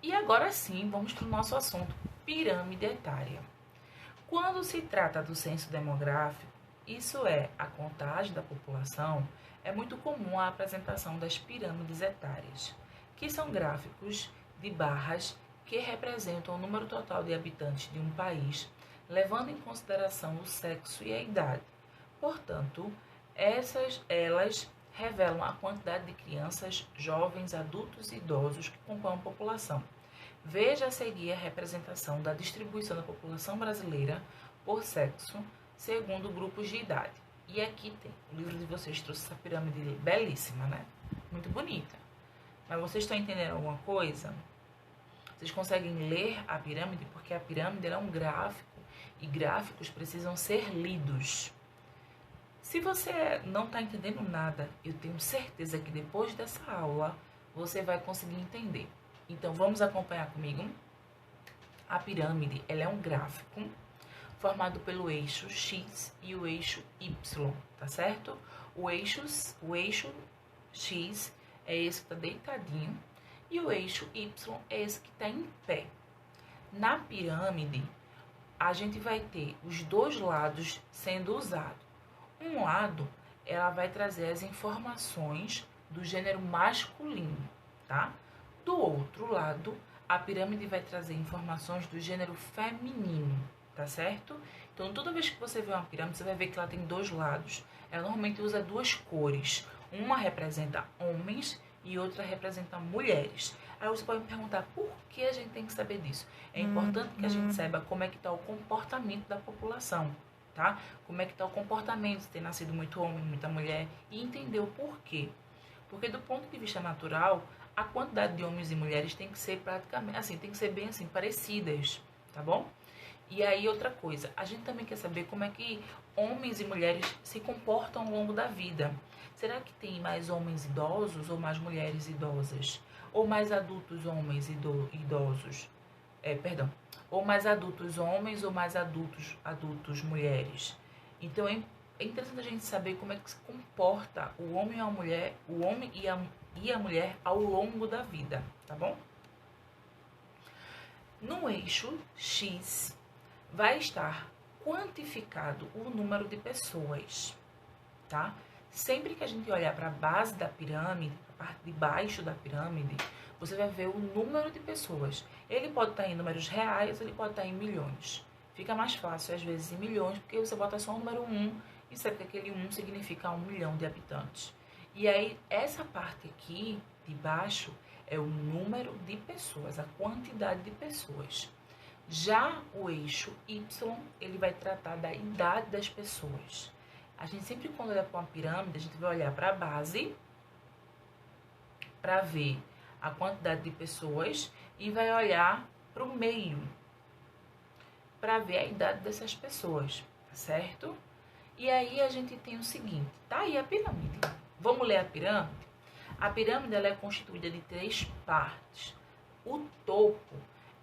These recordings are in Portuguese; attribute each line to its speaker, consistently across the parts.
Speaker 1: E agora sim, vamos para o nosso assunto, pirâmide etária. Quando se trata do censo demográfico, isso é, a contagem da população, é muito comum a apresentação das pirâmides etárias, que são gráficos de barras que representam o número total de habitantes de um país, levando em consideração o sexo e a idade. Portanto, elas revelam a quantidade de crianças, jovens, adultos e idosos que compõem a população. Veja a seguir a representação da distribuição da população brasileira por sexo, segundo grupos de idade. E aqui tem, o livro de vocês trouxe essa pirâmide belíssima, né? Muito bonita. Mas vocês estão entendendo alguma coisa? Vocês conseguem ler a pirâmide? Porque a pirâmide é um gráfico e gráficos precisam ser lidos. Se você não está entendendo nada, eu tenho certeza que depois dessa aula você vai conseguir entender. Então, vamos acompanhar comigo? A pirâmide, ela é um gráfico formado pelo eixo X e o eixo Y, tá certo? O eixo X é esse que está deitadinho e o eixo Y é esse que está em pé. Na pirâmide, a gente vai ter os dois lados sendo usados. Um lado, ela vai trazer as informações do gênero masculino, tá? Do outro lado, a pirâmide vai trazer informações do gênero feminino, tá certo? Então, toda vez que você vê uma pirâmide, você vai ver que ela tem dois lados. Ela normalmente usa duas cores. Uma representa homens e outra representa mulheres. Aí você pode me perguntar, por que a gente tem que saber disso? É importante que a gente saiba como é que está o comportamento da população, tá? Como é que está o comportamento, se tem nascido muito homem, muita mulher, e entender o porquê. Porque do ponto de vista natural, a quantidade de homens e mulheres tem que ser praticamente, assim, tem que ser bem assim, parecidas, tá bom? E aí outra coisa, a gente também quer saber como é que homens e mulheres se comportam ao longo da vida. Será que tem mais homens idosos ou mais mulheres idosas? Ou mais adultos homens idosos? Ou mais adultos homens ou mais adultos mulheres. Então é interessante a gente saber como é que se comporta o homem e a mulher, e a mulher ao longo da vida, tá bom? No eixo X vai estar quantificado o número de pessoas, tá? Sempre que a gente olhar para a base da pirâmide, a parte de baixo da pirâmide, você vai ver o número de pessoas. Ele pode estar em números reais, ele pode estar em milhões. Fica mais fácil, às vezes, em milhões, porque você bota só o número 1 e sabe que aquele 1 significa 1 milhão de habitantes. E aí, essa parte aqui, de baixo, é o número de pessoas, a quantidade de pessoas. Já o eixo Y, ele vai tratar da idade das pessoas. A gente sempre, quando olha para uma pirâmide, a gente vai olhar para a base, para ver a quantidade de pessoas, e vai olhar para o meio, para ver a idade dessas pessoas, tá certo? E aí a gente tem o seguinte, tá aí a pirâmide. Vamos ler a pirâmide? A pirâmide, ela é constituída de 3 partes. O topo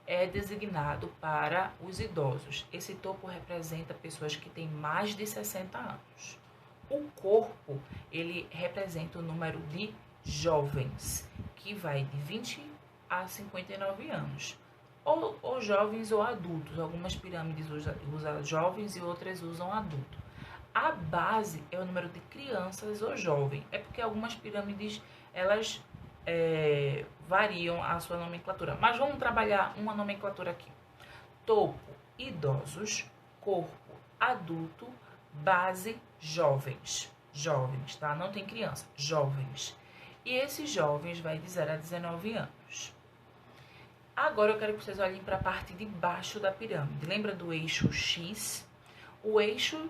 Speaker 1: é designado para os idosos. Esse topo representa pessoas que têm mais de 60 anos. O corpo, ele representa o número de jovens, que vai de 20 a 59 anos. Ou jovens ou adultos. Algumas pirâmides usam jovens e outras usam adulto. A base é o número de crianças ou jovem. É porque algumas pirâmides, elas variam a sua nomenclatura. Mas vamos trabalhar uma nomenclatura aqui. Topo, idosos. Corpo, adulto. Base, jovens. Jovens, tá? Não tem criança. Jovens. E esses jovens vai de 0 a 19 anos. Agora eu quero que vocês olhem para a parte de baixo da pirâmide. Lembra do eixo X? O eixo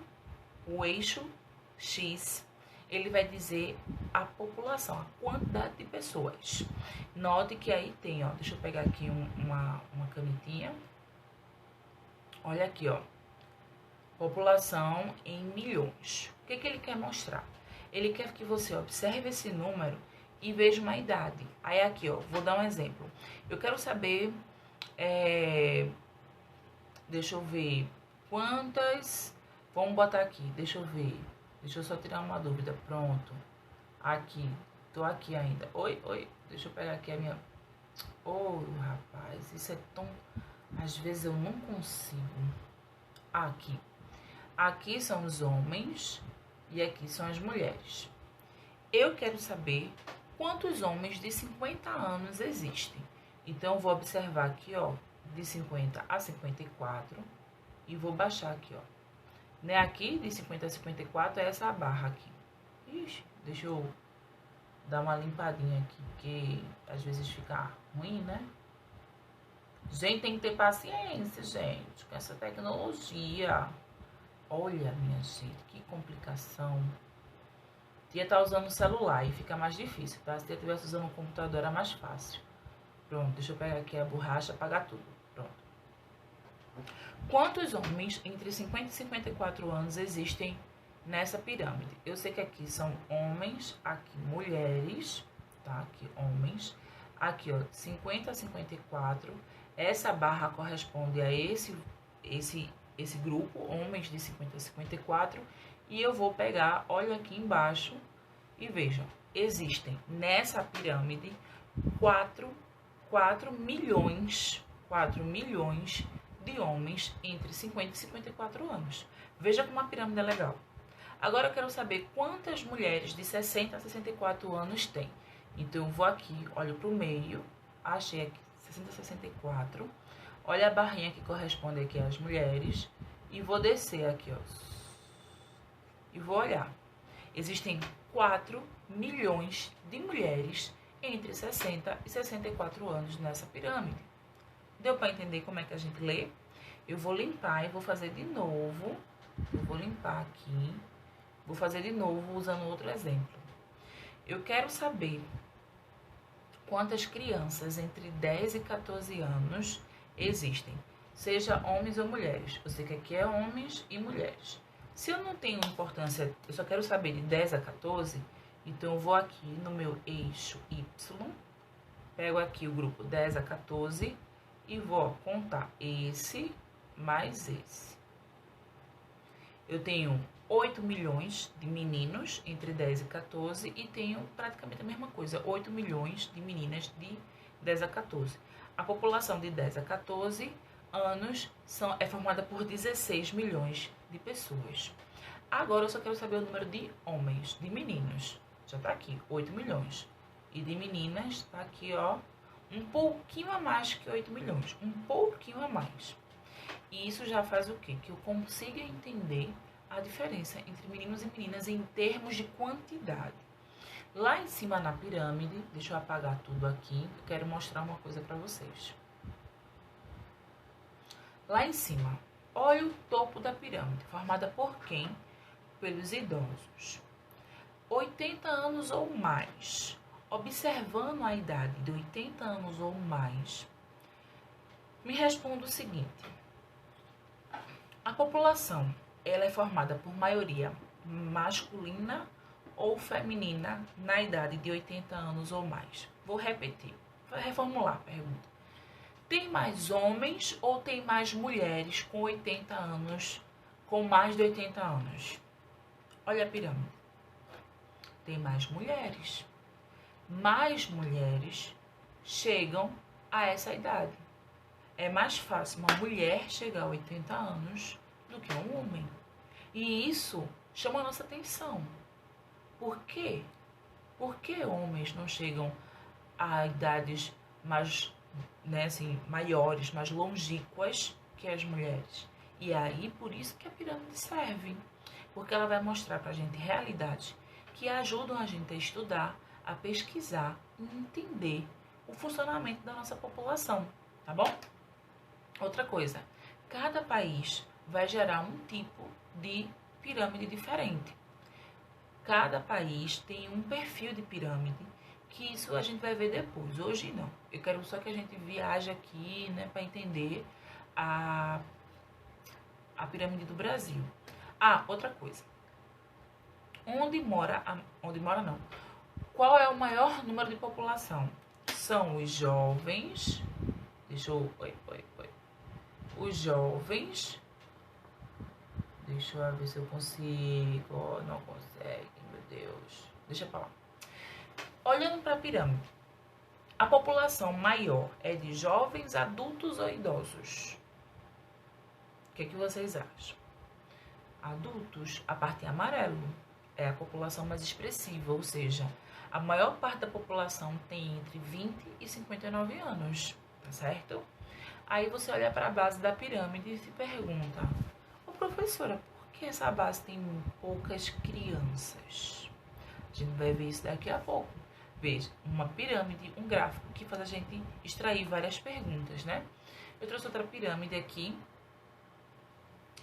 Speaker 1: X, ele vai dizer a população, a quantidade de pessoas. Note que aí tem, ó, deixa eu pegar aqui uma canetinha. Olha aqui, ó, população em milhões. O que ele quer mostrar? Ele quer que você observe esse número e veja uma idade. Aí aqui, ó, vou dar um exemplo. Eu quero saber, deixa eu ver, quantas... Vamos botar aqui, deixa eu ver. Deixa eu só tirar uma dúvida. Pronto. Aqui. Tô aqui ainda. Oi. Deixa eu pegar aqui a minha... Oh, rapaz, isso é tão... Às vezes eu não consigo. Aqui. Aqui são os homens e aqui são as mulheres. Eu quero saber quantos homens de 50 anos existem. Então, eu vou observar aqui, ó, de 50 a 54 e vou baixar aqui, ó. Né? Aqui, de 50 a 54, é essa barra aqui. Ixi, deixa eu dar uma limpadinha aqui, porque às vezes fica ruim, né? Gente, tem que ter paciência, gente, com essa tecnologia. Olha, minha gente, que complicação. Tia tá usando o celular e fica mais difícil, tá? Se tia estivesse usando o computador, era mais fácil. Pronto, deixa eu pegar aqui a borracha, apagar tudo. Pronto. Quantos homens entre 50 e 54 anos existem nessa pirâmide? Eu sei que aqui são homens, aqui mulheres, tá? Aqui homens. Aqui, ó, 50 a 54. Essa barra corresponde a esse grupo, homens de 50 a 54. E eu vou pegar, olha aqui embaixo e vejam, existem nessa pirâmide 4 milhões de homens entre 50 e 54 anos. Veja como a pirâmide é legal. Agora eu quero saber quantas mulheres de 60 a 64 anos tem. Então eu vou aqui, olho para o meio, achei aqui 60 a 64. Olha a barrinha que corresponde aqui às mulheres e vou descer aqui, ó. E vou olhar. Existem 4 milhões de mulheres entre 60 e 64 anos nessa pirâmide. Deu para entender como é que a gente lê? Eu vou limpar e vou fazer de novo. Eu vou limpar aqui. Vou fazer de novo usando outro exemplo. Eu quero saber quantas crianças entre 10 e 14 anos existem, seja homens ou mulheres. Eu sei que aqui é homens e mulheres. Se eu não tenho importância, eu só quero saber de 10 a 14, então eu vou aqui no meu eixo Y, pego aqui o grupo 10 a 14 e vou contar esse mais esse. Eu tenho 8 milhões de meninos entre 10 e 14 e tenho praticamente a mesma coisa, 8 milhões de meninas de 10 a 14. A população de 10 a 14 anos é formada por 16 milhões de pessoas. Agora eu só quero saber o número de homens, de meninos. Já tá aqui, 8 milhões. E de meninas, tá aqui, ó, um pouquinho a mais que 8 milhões. Um pouquinho a mais. E isso já faz o quê? Que eu consiga entender a diferença entre meninos e meninas em termos de quantidade. Lá em cima na pirâmide, deixa eu apagar tudo aqui, eu quero mostrar uma coisa para vocês. Lá em cima, olha o topo da pirâmide, formada por quem? Pelos idosos. 80 anos ou mais. Observando a idade de 80 anos ou mais, me responda o seguinte. A população, ela é formada por maioria masculina ou feminina na idade de 80 anos ou mais? Vou repetir, vou reformular a pergunta. Tem mais homens ou tem mais mulheres com 80 anos, com mais de 80 anos? Olha a pirâmide. Tem mais mulheres. Mais mulheres chegam a essa idade. É mais fácil uma mulher chegar a 80 anos do que um homem. E isso chama a nossa atenção. Por quê? Por que homens não chegam a idades mais, né, assim, maiores, mais longínquas que as mulheres? E aí, por isso que a pirâmide serve. Porque ela vai mostrar pra gente realidades que ajudam a gente a estudar, a pesquisar e entender o funcionamento da nossa população, tá bom? Outra coisa, cada país vai gerar um tipo de pirâmide diferente. Cada país tem um perfil de pirâmide, que isso a gente vai ver depois. Hoje não. Eu quero só que a gente viaje aqui, né, para entender a pirâmide do Brasil. Ah, outra coisa. Onde mora não. Qual é o maior número de população? São os jovens. Deixa eu... Oi. Os jovens. Deixa eu ver se eu consigo. Oh, não consegue, meu Deus. Deixa pra lá. Olhando para a pirâmide. A população maior é de jovens, adultos ou idosos? O que vocês acham? Adultos, a parte em amarelo, é a população mais expressiva, ou seja, a maior parte da população tem entre 20 e 59 anos, tá certo? Aí você olha para a base da pirâmide e se pergunta: ô professora, por que essa base tem poucas crianças? A gente vai ver isso daqui a pouco. Veja, uma pirâmide, um gráfico que faz a gente extrair várias perguntas, né? Eu trouxe outra pirâmide aqui,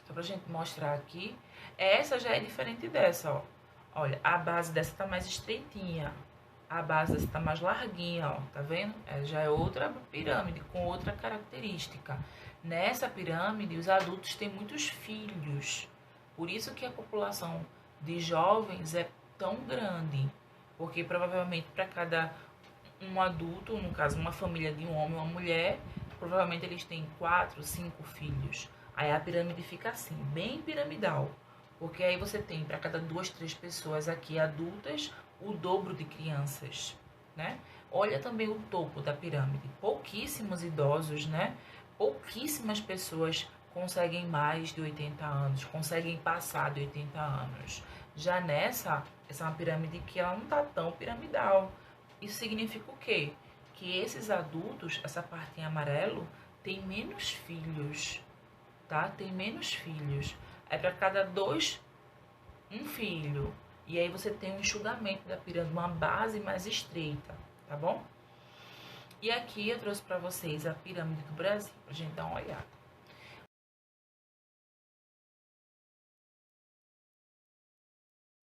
Speaker 1: só pra gente mostrar aqui. Essa já é diferente dessa, ó. Olha, a base dessa tá mais estreitinha. A base dessa tá mais larguinha, ó. Tá vendo? Já é outra pirâmide, com outra característica. Nessa pirâmide, os adultos têm muitos filhos. Por isso que a população de jovens é tão grande. Porque provavelmente para cada um adulto, no caso uma família de um homem e uma mulher, provavelmente eles têm 4, 5 filhos. Aí a pirâmide fica assim, bem piramidal. Porque aí você tem para cada 2, 3 pessoas aqui adultas, o dobro de crianças, né? Olha também o topo da pirâmide. Pouquíssimos idosos, né? Pouquíssimas pessoas conseguem mais de 80 anos, conseguem passar de 80 anos. Já essa é uma pirâmide que ela não tá tão piramidal. Isso significa o quê? Que esses adultos, essa parte em amarelo, tem menos filhos, tá? Tem menos filhos. É para cada 2, um filho. E aí você tem um enxugamento da pirâmide, uma base mais estreita, tá bom? E aqui eu trouxe para vocês a pirâmide do Brasil, pra gente dar uma olhada.